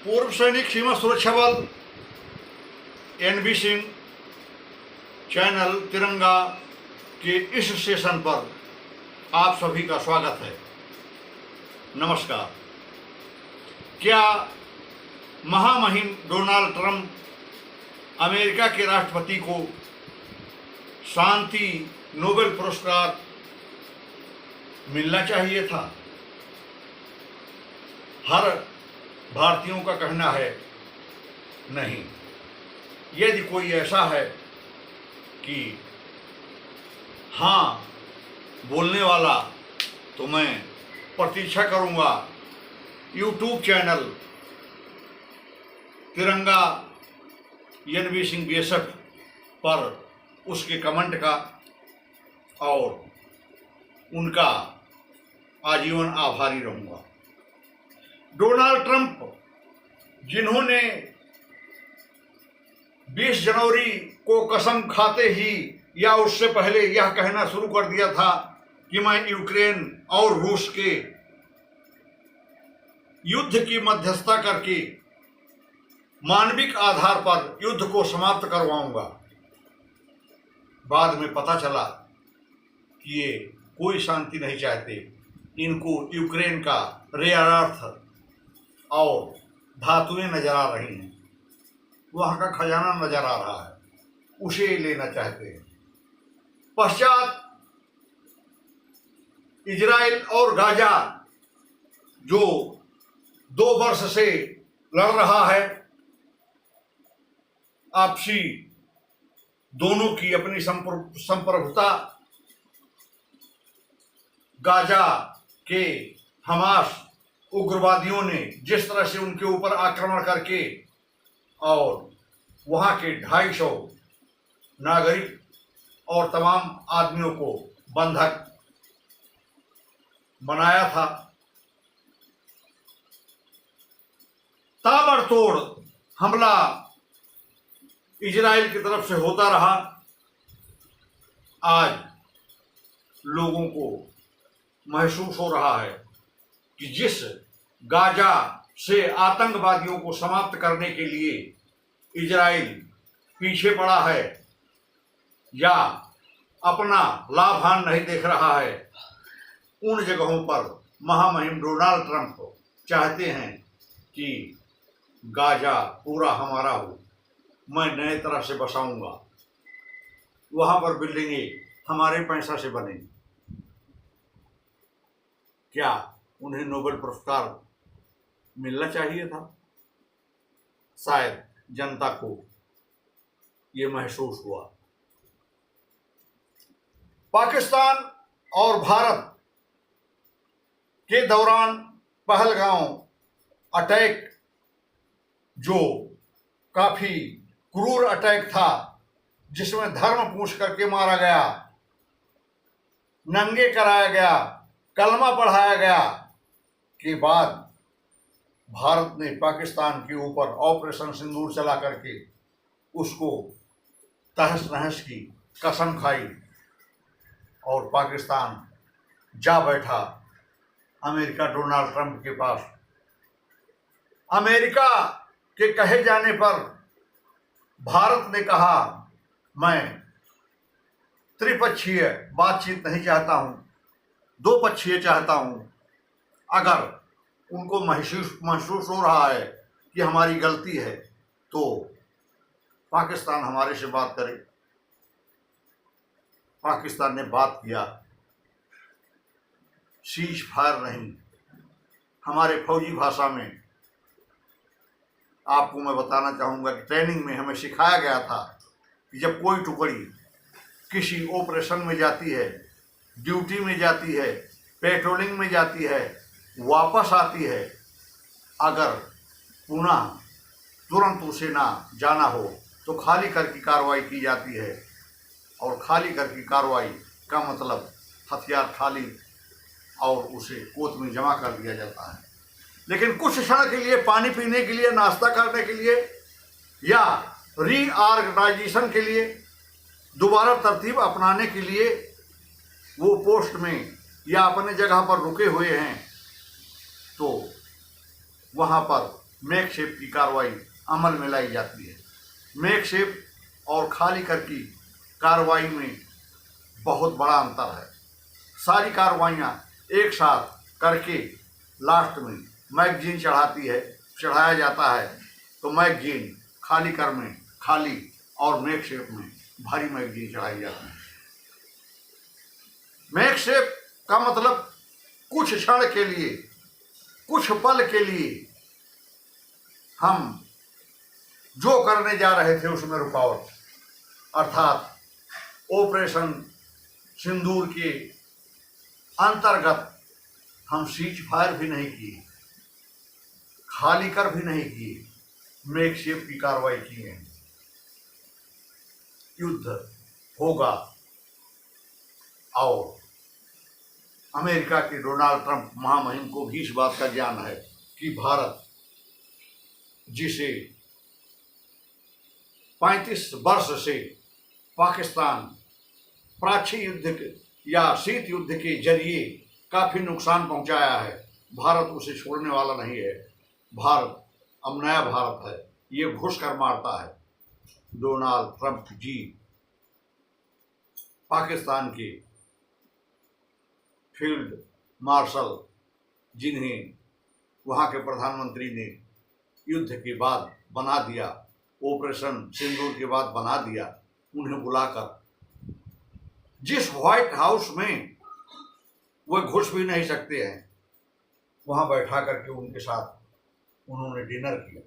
पूर्व सैनिक सीमा सुरक्षा बल NB सिंह चैनल तिरंगा के इस सेशन पर आप सभी का स्वागत है। नमस्कार। क्या महामहिम डोनाल्ड ट्रंप अमेरिका के राष्ट्रपति को शांति नोबेल पुरस्कार मिलना चाहिए था? हर भारतीयों का कहना है नहीं। यदि कोई ऐसा है कि हाँ बोलने वाला, तो मैं प्रतीक्षा करूंगा YouTube चैनल तिरंगा NB सिंह BSF पर उसके कमेंट का और उनका आजीवन आभारी रहूंगा। डोनाल्ड ट्रंप, जिन्होंने 20 जनवरी को कसम खाते ही या उससे पहले यह कहना शुरू कर दिया था कि मैं यूक्रेन और रूस के युद्ध की मध्यस्थता करके मानविक आधार पर युद्ध को समाप्त करवाऊंगा, बाद में पता चला कि ये कोई शांति नहीं चाहते। इनको यूक्रेन का रेयर अर्थ और धातुएं नजर आ रही हैं, वहाँ का खजाना नजर आ रहा है, उसे लेना चाहते हैं। पश्चात इजराइल और गाजा जो 2 वर्ष से लड़ रहा है, आपसी दोनों की अपनी संप्रभुता, गाजा के हमास उग्रवादियों ने जिस तरह से उनके ऊपर आक्रमण करके और वहाँ के 250 नागरिक और तमाम आदमियों को बंधक बनाया था, ताबड़तोड़ हमला इजराइल की तरफ से होता रहा। आज लोगों को महसूस हो रहा है कि जिस गाजा से आतंकवादियों को समाप्त करने के लिए इजराइल पीछे पड़ा है या अपना लाभान नहीं देख रहा है, उन जगहों पर महामहिम डोनाल्ड ट्रंप चाहते हैं कि गाजा पूरा हमारा हो, मैं नए तरह से बसाऊंगा, वहां पर बिल्डिंगें हमारे पैसा से बनेंगी। क्या उन्हें नोबेल पुरस्कार मिलना चाहिए था? शायद जनता को ये महसूस हुआ। पाकिस्तान और भारत के दौरान पहलगांव अटैक, जो काफी क्रूर अटैक था, जिसमें धर्म पूछ करके मारा गया, नंगे कराया गया, कलमा पढ़ाया गया, के बाद भारत ने पाकिस्तान के ऊपर ऑपरेशन सिंदूर चला करके उसको तहस नहस की कसम खाई और पाकिस्तान जा बैठा अमेरिका डोनाल्ड ट्रंप के पास। अमेरिका के कहे जाने पर भारत ने कहा, मैं त्रिपक्षीय बातचीत नहीं चाहता हूं, 2 पक्षीय चाहता हूं। अगर उनको महसूस हो रहा है कि हमारी गलती है, तो पाकिस्तान हमारे से बात करे। पाकिस्तान ने बात किया, सीज फायर नहीं। हमारे फौजी भाषा में आपको मैं बताना चाहूँगा कि ट्रेनिंग में हमें सिखाया गया था कि जब कोई टुकड़ी किसी ऑपरेशन में जाती है, ड्यूटी में जाती है, पेट्रोलिंग में जाती है, वापस आती है, अगर पुनः तुरंत उसे ना जाना हो तो खाली कर की कार्रवाई की जाती है। और खाली कर की कार्रवाई का मतलब हथियार खाली और उसे कोत में जमा कर दिया जाता है। लेकिन कुछ क्षण के लिए पानी पीने के लिए, नाश्ता करने के लिए या रीऑर्गेनाइजेशन के लिए, दोबारा तरतीब अपनाने के लिए वो पोस्ट में या अपने जगह पर रुके हुए हैं, तो वहाँ पर मेकशिफ्ट की कार्रवाई अमल में लाई जाती है। मेकशिफ्ट और खाली कर की कार्रवाई में बहुत बड़ा अंतर है। सारी कार्रवाइयाँ एक साथ करके लास्ट में मैगजीन चढ़ाया जाता है, तो मैगजीन खाली कर में खाली और मेकशिफ्ट में भारी मैगजीन चढ़ाई जाती है। मेकशिफ्ट का मतलब कुछ क्षण के लिए, कुछ पल के लिए हम जो करने जा रहे थे उसमें रुकावट, अर्थात ऑपरेशन सिंदूर के अंतर्गत हम सीज फायर भी नहीं किए, खाली कर भी नहीं किए, मेकशिफ्ट की कार्रवाई की है। युद्ध होगा और अमेरिका के डोनाल्ड ट्रंप महामहिम को भी इस बात का ज्ञान है कि भारत, जिसे 35 वर्ष से पाकिस्तान प्राची युद्ध या शीत युद्ध के जरिए काफी नुकसान पहुंचाया है, भारत उसे छोड़ने वाला नहीं है। भारत अब नया भारत है, ये घुस कर मारता है। डोनाल्ड ट्रंप जी पाकिस्तान के फील्ड मार्शल, जिन्हें वहाँ के प्रधानमंत्री ने युद्ध के बाद बना दिया, ऑपरेशन सिंदूर के बाद बना दिया, उन्हें बुलाकर जिस व्हाइट हाउस में वह घुस भी नहीं सकते हैं, वहाँ बैठा करके उनके साथ उन्होंने डिनर किया।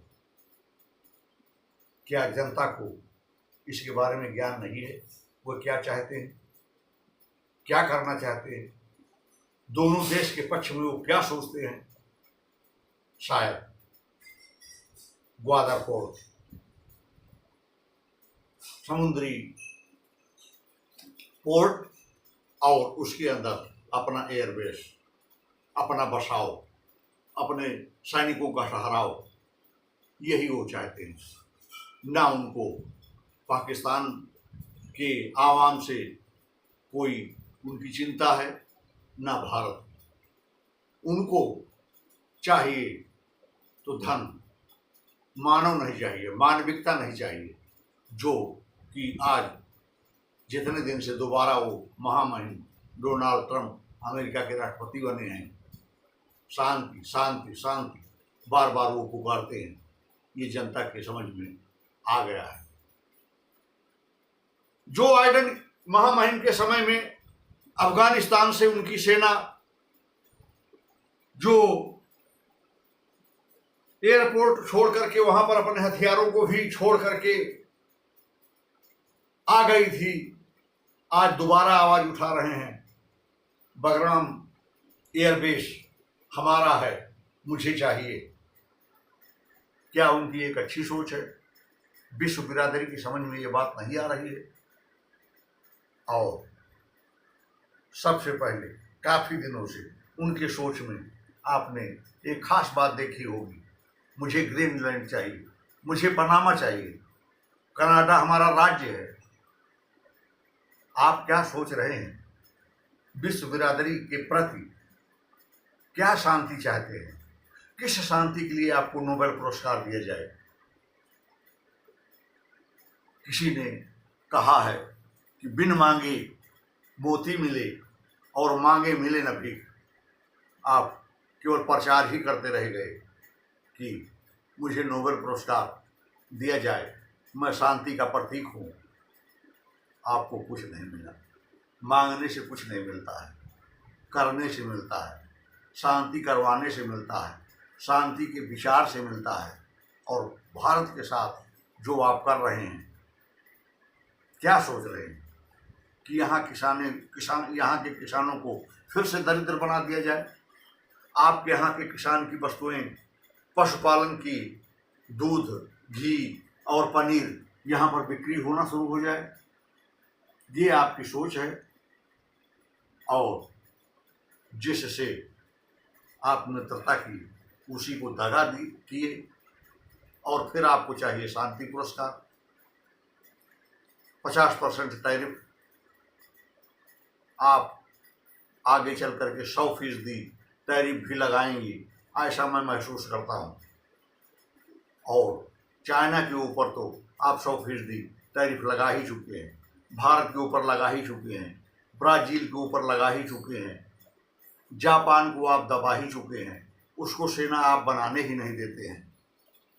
क्या जनता को इसके बारे में ज्ञान नहीं है? वो क्या चाहते हैं, क्या करना चाहते हैं, दोनों देश के पक्ष में वो क्या सोचते हैं? शायद ग्वादर पोर्ट, समुद्री पोर्ट और उसके अंदर अपना एयरबेस, अपना बसाव, अपने सैनिकों का ठहराव, यही वो चाहते हैं। ना उनको पाकिस्तान के आवाम से कोई उनकी चिंता है, ना भारत। उनको चाहिए तो धन, मानव नहीं चाहिए, मानविकता नहीं चाहिए, जो कि आज जितने दिन से दोबारा वो महामहिम डोनाल्ड ट्रंप अमेरिका के राष्ट्रपति बने हैं, शांति शांति शांति बार बार वो पुकारते हैं, ये जनता के समझ में आ गया है। जो बाइडेन महामहिम के समय में अफगानिस्तान से उनकी सेना जो एयरपोर्ट छोड़ करके वहां पर अपने हथियारों को भी छोड़ करके आ गई थी, आज दोबारा आवाज उठा रहे हैं, बगराम एयरबेस हमारा है, मुझे चाहिए। क्या उनकी एक अच्छी सोच है? विश्व बिरादरी की समझ में ये बात नहीं आ रही है। और सबसे पहले काफी दिनों से उनके सोच में आपने एक खास बात देखी होगी, मुझे ग्रीनलैंड चाहिए, मुझे पनामा चाहिए, कनाडा हमारा राज्य है। आप क्या सोच रहे हैं? विश्व बिरादरी के प्रति क्या शांति चाहते हैं? किस शांति के लिए आपको नोबेल पुरस्कार दिया जाए? किसी ने कहा है कि बिन मांगे मोती मिले और मांगे मिले न भीख। आप केवल प्रचार ही करते रह गए कि मुझे नोबेल पुरस्कार दिया जाए, मैं शांति का प्रतीक हूँ। आपको कुछ नहीं मिला। मांगने से कुछ नहीं मिलता है, करने से मिलता है, शांति करवाने से मिलता है, शांति के विचार से मिलता है। और भारत के साथ जो आप कर रहे हैं, क्या सोच रहे हैं कि यहाँ यहाँ के किसानों को फिर से दरिद्र बना दिया जाए? आपके यहाँ के किसान की वस्तुएं, पशुपालन की, दूध, घी और पनीर यहाँ पर बिक्री होना शुरू हो जाए? ये आपकी सोच है। और जिससे आप मित्रता की, उसी को दगा किए। और फिर आपको चाहिए शांति पुरस्कार। 50% टैरिफ आप आगे चल करके 100% टैरिफ भी लगाएंगी, ऐसा मैं महसूस करता हूँ। और चाइना के ऊपर तो आप 100% टैरिफ लगा ही चुके हैं, भारत के ऊपर लगा ही चुके हैं, ब्राज़ील के ऊपर लगा ही चुके हैं, जापान को आप दबा ही चुके हैं, उसको सेना आप बनाने ही नहीं देते हैं।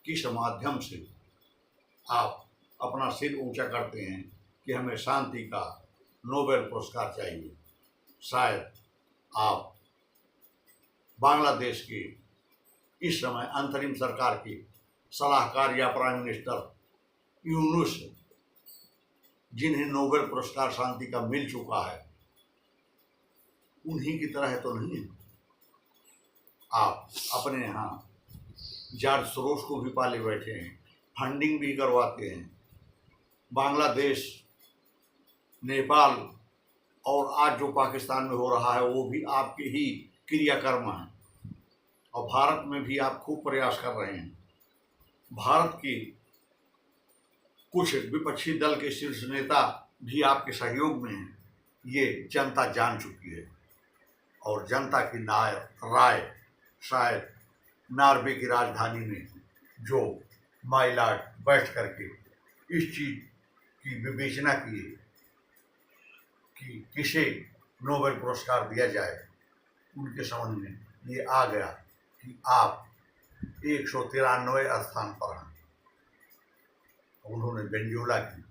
किस माध्यम से आप अपना सिर ऊंचा करते हैं कि हमें शांति का नोबेल पुरस्कार चाहिए? शायद आप बांग्लादेश के इस समय अंतरिम सरकार के सलाहकार या प्राइम मिनिस्टर यूनुस, जिन्हें नोबेल पुरस्कार शांति का मिल चुका है, उन्हीं की तरह तो नहीं है। आप अपने यहाँ जॉर्ज सोरोस को भी पाले बैठे हैं, फंडिंग भी करवाते हैं। बांग्लादेश, नेपाल और आज जो पाकिस्तान में हो रहा है वो भी आपके ही क्रियाकर्म हैं। और भारत में भी आप खूब प्रयास कर रहे हैं। भारत के कुछ विपक्षी दल के शीर्ष नेता भी आपके सहयोग में हैं, ये जनता जान चुकी है। और जनता की राय शायद नॉर्वे की राजधानी में जो माइलार्ड बैठ करके इस चीज़ की विवेचना की कि किसे नोबेल पुरस्कार दिया जाए, उनके समझ में ये आ गया कि आप 193 स्थान पर हैं। उन्होंने वेनेजुएला की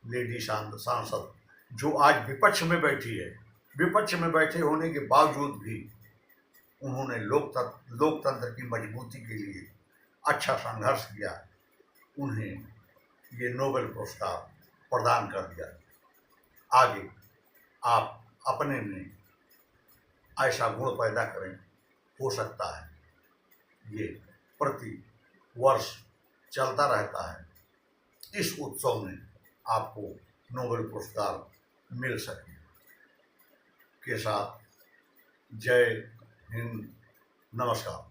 लेडी सांसद, जो आज विपक्ष में बैठी है, विपक्ष में बैठे होने के बावजूद भी उन्होंने लोकतंत्र की मजबूती के लिए अच्छा संघर्ष किया, उन्हें ये नोबेल पुरस्कार प्रदान कर दिया। आगे आप अपने में ऐसा गुण पैदा करें, हो सकता है ये प्रति वर्ष चलता रहता है, इस उत्सव में आपको नोबेल पुरस्कार मिल सके। के साथ जय हिंद, नमस्कार।